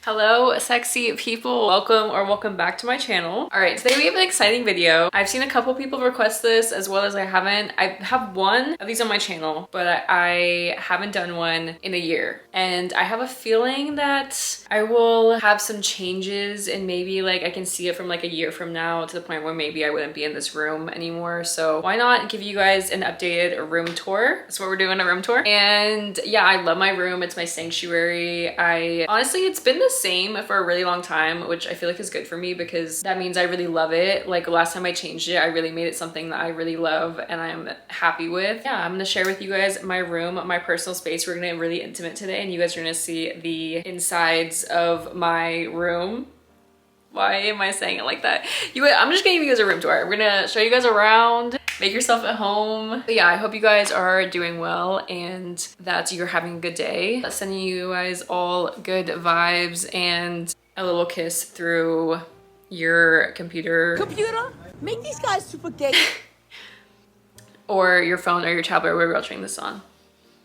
Hello, sexy people. Welcome back to my channel. All right, today we have an exciting video. I've seen a couple people request this as well as I haven't. I have one of these on my channel, but I haven't done one in a year. And I have a feeling that I will have some changes and maybe like I can see it from like a year from now to the point where maybe I wouldn't be in this room anymore. So why not give you guys an updated room tour? That's what we're doing, a room tour. And yeah, I love my room. It's my sanctuary. Honestly, it's been the same for a really long time, which I feel like is good for me because that means I really love it. Like last time I changed it, I really made it something that I really love and I'm happy with. Yeah, I'm gonna share with you guys my room, my personal space. We're gonna get really intimate today and you guys are gonna see the insides of my room. Why am I saying it like that? I'm just gonna give you guys a room tour. We're gonna show you guys around, make yourself at home. But yeah, I hope you guys are doing well and that you're having a good day. Sending you guys all good vibes and a little kiss through your computer. Computer, make these guys super gay. Or your phone or your tablet or wherever you're watching this on.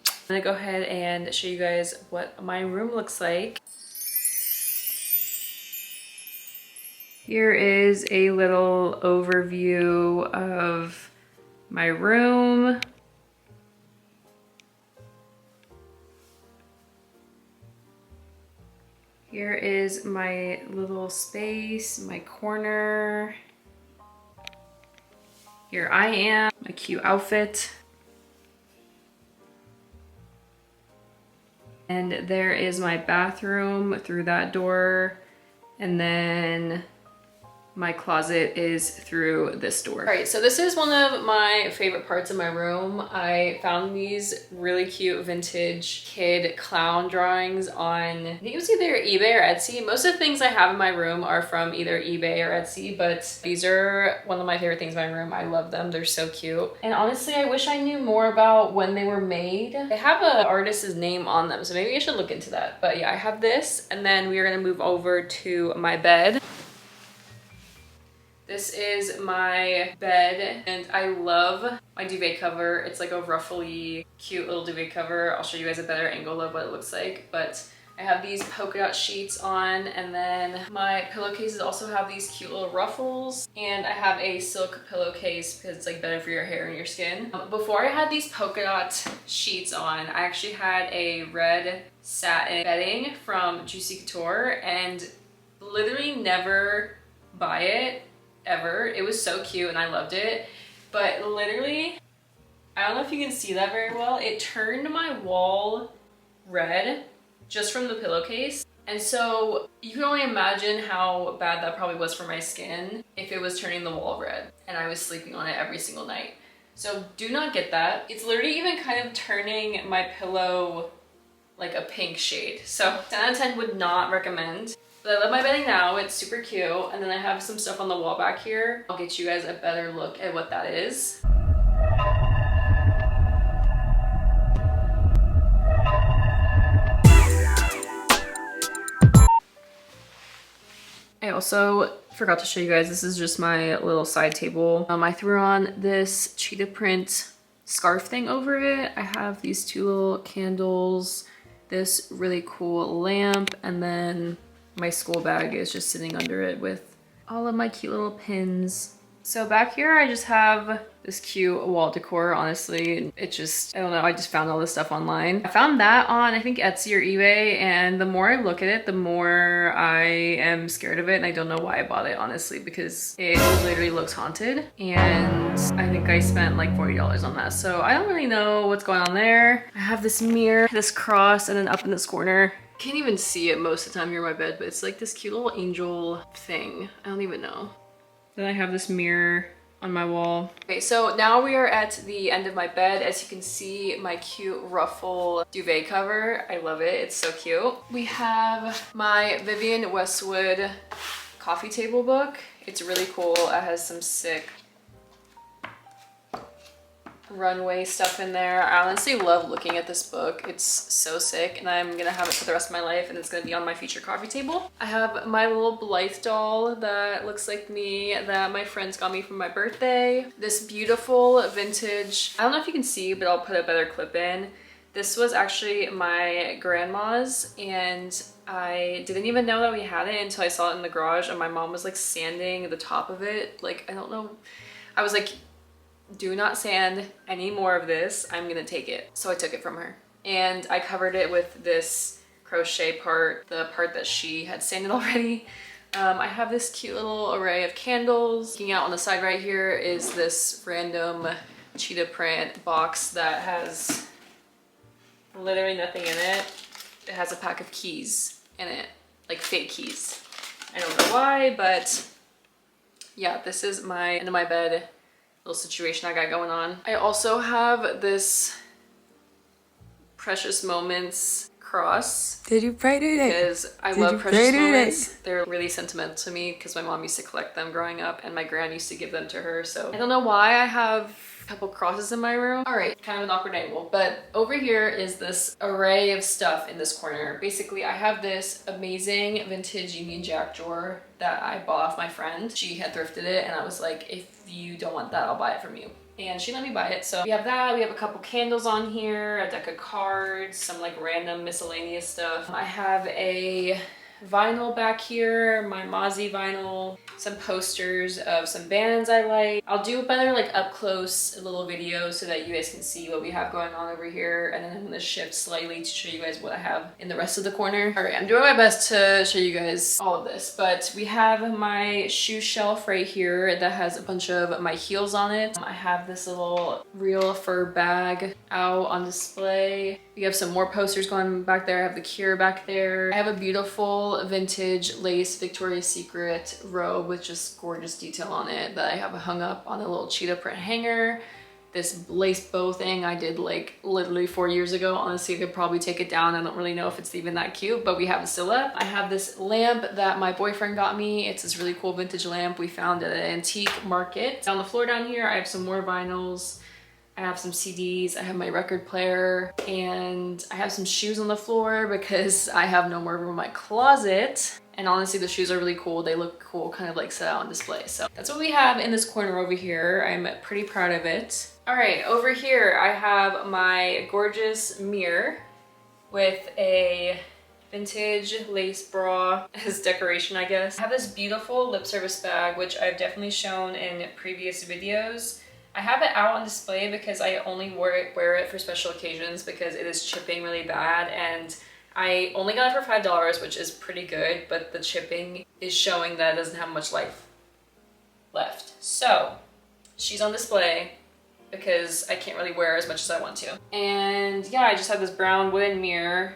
I'm gonna go ahead and show you guys what my room looks like. Here is a little overview of my room. Here is my little space, my corner. Here I am, my cute outfit. And there is my bathroom through that door. And then my closet is through this door. All right, so this is one of my favorite parts of my room. I found these really cute vintage kid clown drawings on, I think it was either eBay or Etsy. Most of the things I have in my room are from either eBay or Etsy, but these are one of my favorite things in my room. I love them, they're so cute. And honestly, I wish I knew more about when they were made. They have an artist's name on them, so maybe I should look into that. But yeah, I have this, and then we are gonna move over to my bed. This is my bed and I love my duvet cover. It's like a ruffly, cute little duvet cover. I'll show you guys a better angle of what it looks like, but I have these polka dot sheets on, and then my pillowcases also have these cute little ruffles, and I have a silk pillowcase because it's like better for your hair and your skin. Before I had these polka dot sheets on, I actually had a red satin bedding from Juicy Couture and literally never buy it ever. It was so cute and I loved it, but literally, I don't know if you can see that very well, it turned my wall red just from the pillowcase. And so you can only imagine how bad that probably was for my skin if it was turning the wall red and I was sleeping on it every single night. So do not get that. It's literally even kind of turning my pillow like a pink shade. So 10 out of 10 would not recommend. But I love my bedding now, it's super cute. And then I have some stuff on the wall back here. I'll get you guys a better look at what that is. I also forgot to show you guys, this is just my little side table. I threw on this cheetah print scarf thing over it. I have these two little candles, this really cool lamp, and then my school bag is just sitting under it with all of my cute little pins. So back here, I just have this cute wall decor, honestly. It just, I don't know, I just found all this stuff online. I found that on, I think, Etsy or eBay, and the more I look at it, the more I am scared of it, and I don't know why I bought it, honestly, because it literally looks haunted, and I think I spent like $40 on that, so I don't really know what's going on there. I have this mirror, this cross, and then up in this corner, can't even see it most of the time here in my bed, but it's like this cute little angel thing. I don't even know. Then I have this mirror on my wall. Okay, so now we are at the end of my bed. As you can see, my cute ruffle duvet cover. I love it, it's so cute. We have my Vivienne Westwood coffee table book. It's really cool. It has some sick runway stuff in there. I honestly love looking at this book. It's so sick and I'm gonna have it for the rest of my life and it's gonna be on my future coffee table. I have my little Blythe doll that looks like me that my friends got me for my birthday. This beautiful vintage, I don't know if you can see, but I'll put a better clip in. This was actually my grandma's, and I didn't even know that we had it until I saw it in the garage, and my mom was like sanding the top of it. Like, I don't know. I was like, do not sand any more of this. I'm gonna take it. So I took it from her. And I covered it with this crochet part, the part that she had sanded already. I have this cute little array of candles. Looking out on the side right here is this random cheetah print box that has literally nothing in it. It has a pack of keys in it, like fake keys. I don't know why, but yeah, this is my end of my bed little situation I got going on. I also have this Precious Moments cross. Did you pray today? Because I love Precious Moments. They're really sentimental to me because my mom used to collect them growing up and my gran used to give them to her. So I don't know why I have a couple crosses in my room. All right, kind of an awkward angle, but over here is this array of stuff in this corner. Basically, I have this amazing vintage Union Jack drawer that I bought off my friend. She had thrifted it and I was like, if you don't want that, I'll buy it from you. And she let me buy it. So we have that, we have a couple candles on here, a deck of cards, some like random miscellaneous stuff. I have a vinyl back here, my Mozzie vinyl, some posters of some bands I like. I'll do a better like up close little video so that you guys can see what we have going on over here, and then I'm gonna shift slightly to show you guys what I have in the rest of the corner. All right, I'm doing my best to show you guys all of this, but we have my shoe shelf right here that has a bunch of my heels on it. I have this little real fur bag out on display. We have some more posters going back there. I have the Cure back there. I have a beautiful vintage lace Victoria's Secret robe with just gorgeous detail on it that I have hung up on a little cheetah print hanger. This lace bow thing I did like literally 4 years ago. Honestly, I could probably take it down. I don't really know if it's even that cute, but we have it still up. I have this lamp that my boyfriend got me. It's this really cool vintage lamp we found at an antique market. On the floor down here, I have some more vinyls. I have some CDs, I have my record player, and I have some shoes on the floor because I have no more room in my closet. And honestly, the shoes are really cool. They look cool, kind of like set out on display. So that's what we have in this corner over here. I'm pretty proud of it. All right, over here, I have my gorgeous mirror with a vintage lace bra as decoration, I guess. I have this beautiful lip service bag, which I've definitely shown in previous videos. I have it out on display because I only wear it for special occasions because it is chipping really bad, and I only got it for $5, which is pretty good, but the chipping is showing that it doesn't have much life left. So she's on display because I can't really wear as much as I want to. And yeah, I just have this brown wooden mirror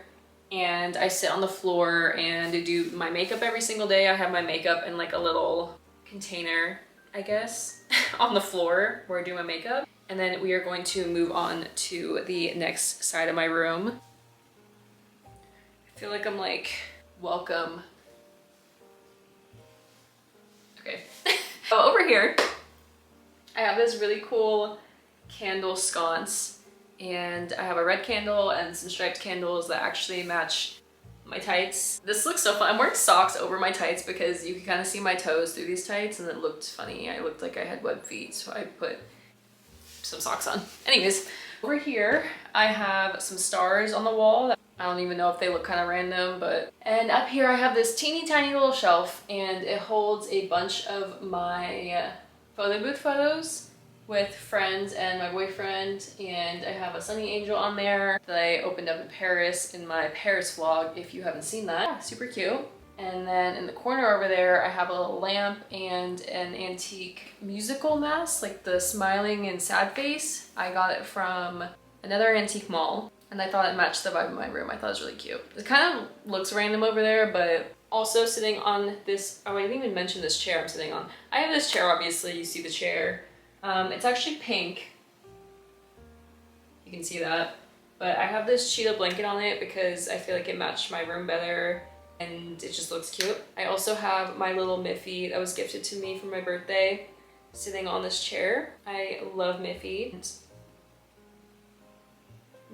and I sit on the floor and do my makeup every single day. I have my makeup in like a little container, I guess, on the floor where I do my makeup. And then we are going to move on to the next side of my room. I feel like I'm like, welcome. Okay. Over here, I have this really cool candle sconce, and I have a red candle and some striped candles that actually match my tights. This looks so fun. I'm wearing socks over my tights because you can kind of see my toes through these tights, and it looked funny. I looked like I had webbed feet, so I put some socks on. Anyways, over here I have some stars on the wall that I don't even know if they look kind of random, but... And up here I have this teeny tiny little shelf, and it holds a bunch of my photo booth photos with friends and my boyfriend, and I have a Sunny Angel on there that I opened up in Paris in my Paris vlog if you haven't seen that. Yeah, super cute. And then in the corner over there I have a little lamp and an antique musical mask, like the smiling and sad face. I got it from another antique mall, and I thought it matched the vibe of my room. I thought it was really cute. It kind of looks random over there, but also sitting on this, oh, I didn't even mention this chair I'm sitting on. I have this chair, obviously, you see the chair. It's actually pink. You can see that. But I have this cheetah blanket on it because I feel like it matched my room better and it just looks cute. I also have my little Miffy that was gifted to me for my birthday sitting on this chair. I love Miffy. It's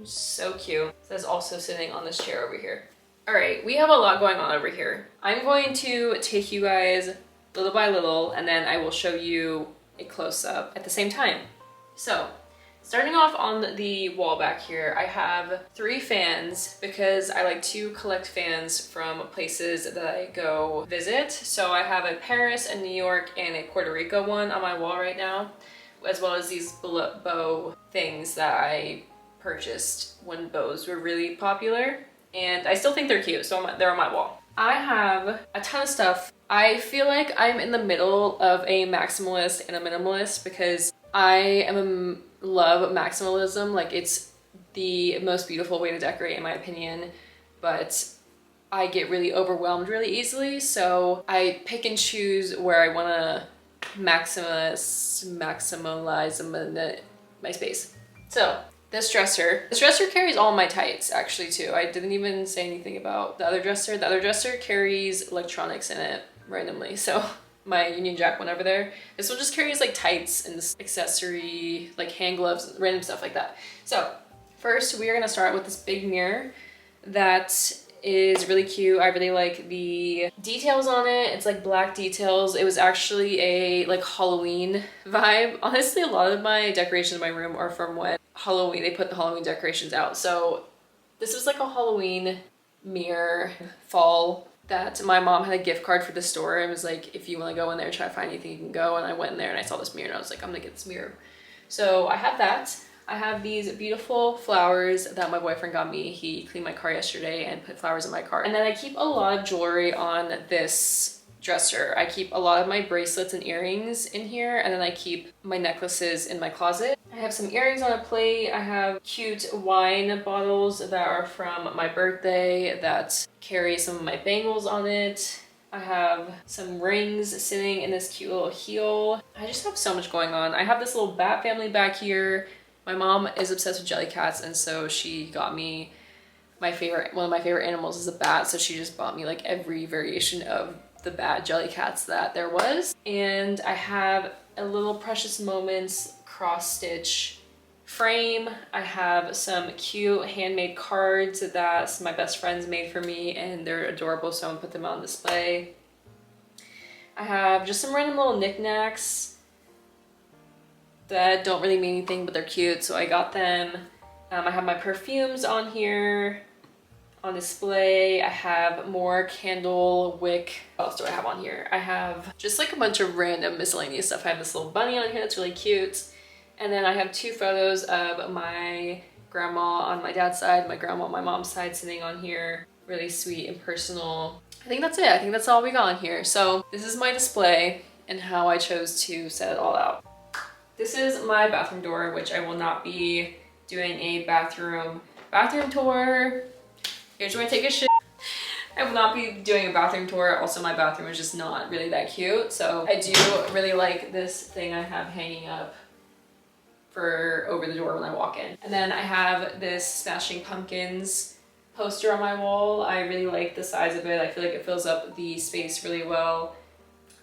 so cute. That's also sitting on this chair over here. All right, we have a lot going on over here. I'm going to take you guys little by little, and then I will show you a close-up at the same time. So Starting off on the wall back here, I have 3 fans because I like to collect fans from places that I go visit. So I have a Paris, a New York, and a Puerto Rico one on my wall right now, as well as these bow things that I purchased when bows were really popular. And I still think they're cute, so they're on my wall. I have a ton of stuff. I feel like I'm in the middle of a maximalist and a minimalist because I love maximalism. Like, it's the most beautiful way to decorate in my opinion, but I get really overwhelmed really easily. So I pick and choose where I want to maximize my space. So this dresser carries all my tights actually too. I didn't even say anything about the other dresser. The other dresser carries electronics in it randomly. So my Union Jack one over there, this one just carries like tights and this accessory, like hand gloves, random stuff like that. So first we are gonna start with this big mirror that is really cute. I really like the details on it. It's like black details. It was actually a like Halloween vibe. Honestly, a lot of my decorations in my room are from when Halloween, they put the Halloween decorations out. So this was like a Halloween mirror fall that my mom had a gift card for the store and was like, if you want to go in there and try to find anything, you can go. And I went in there and I saw this mirror and I was like, I'm gonna get this mirror. So I have that. I have these beautiful flowers that my boyfriend got me. He cleaned my car yesterday and put flowers in my car. And then I keep a lot of jewelry on this dresser. I keep a lot of my bracelets and earrings in here, and then I keep my necklaces in my closet. I have some earrings on a plate. I have cute wine bottles that are from my birthday that carry some of my bangles on it. I have some rings sitting in this cute little heel. I just have so much going on. I have this little bat family back here. My mom is obsessed with jelly cats, and so she got me one of my favorite animals is a bat, so she just bought me like every variation of the bat jelly cats that there was. And I have a little Precious Moments cross stitch frame. I have some cute handmade cards that my best friends made for me, and they're adorable, so I'm gonna put them on display. I have just some random little knickknacks that don't really mean anything, but they're cute, so I got them. I have my perfumes on here on display. I have more candle wick. What else do I have on here? I have just like a bunch of random miscellaneous stuff. I have this little bunny on here that's really cute. And then I have 2 photos of my grandma on my dad's side, my grandma on my mom's side sitting on here. Really sweet and personal. I think that's it. I think that's all we got on here. So this is my display and how I chose to set it all out. This is my bathroom door, which I will not be doing a bathroom tour. Here's where I take a shit. I will not be doing a bathroom tour. Also, my bathroom is just not really that cute. So I do really like this thing I have hanging up for over the door when I walk in. And then I have this Smashing Pumpkins poster on my wall. I really like the size of it. I feel like it fills up the space really well.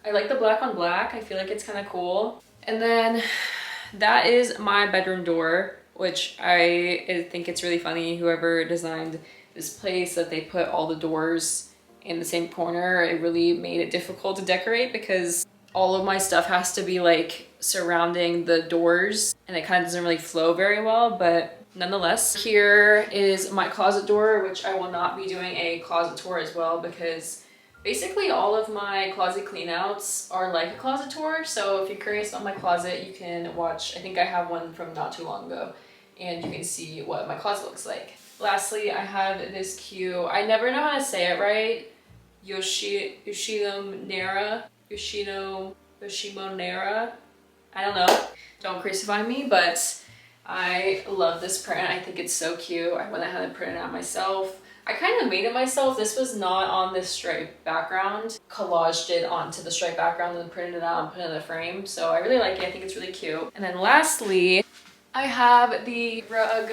I like the black on black. I feel like it's kind of cool. And then that is my bedroom door, which I think it's really funny. Whoever designed this place, that they put all the doors in the same corner, it really made it difficult to decorate because all of my stuff has to be like surrounding the doors and it kind of doesn't really flow very well, but nonetheless. Here is my closet door, which I will not be doing a closet tour as well because basically all of my closet cleanouts are like a closet tour. So if you're curious about my closet, you can watch, I think I have one from not too long ago, and you can see what my closet looks like. Lastly, I have this cute, I never know how to say it right, Yoshimonera. I don't know, don't crucify me, but I love this print. I think it's so cute. I went ahead and printed it out myself. I kind of made it myself. This was not on this striped background. Collaged it onto the striped background and printed it out and put it in a frame. So I really like it. I think it's really cute. And then lastly, I have the rug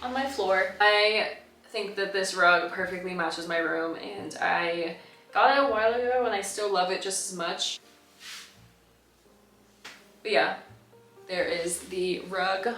on my floor. I think that this rug perfectly matches my room, and I got it a while ago and I still love it just as much. But yeah, there is the rug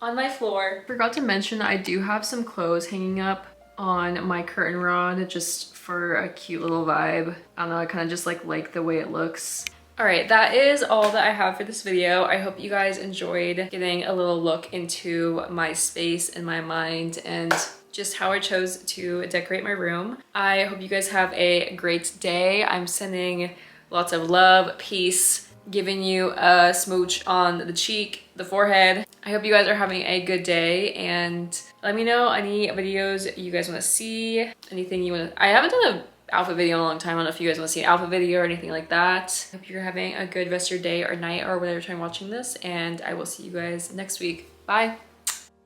on my floor. Forgot to mention, I do have some clothes hanging up on my curtain rod just for a cute little vibe. I don't know, I kind of just like the way it looks. All right, that is all that I have for this video. I hope you guys enjoyed getting a little look into my space and my mind and just how I chose to decorate my room. I hope you guys have a great day. I'm sending lots of love, peace, giving you a smooch on the cheek, the forehead. I hope you guys are having a good day, and let me know any videos you guys want to see, anything you want to. I haven't done an outfit video in a long time. I don't know if you guys want to see an outfit video or anything like that. Hope you're having a good rest of your day or night or whatever time you're watching this, and I will see you guys next week. Bye.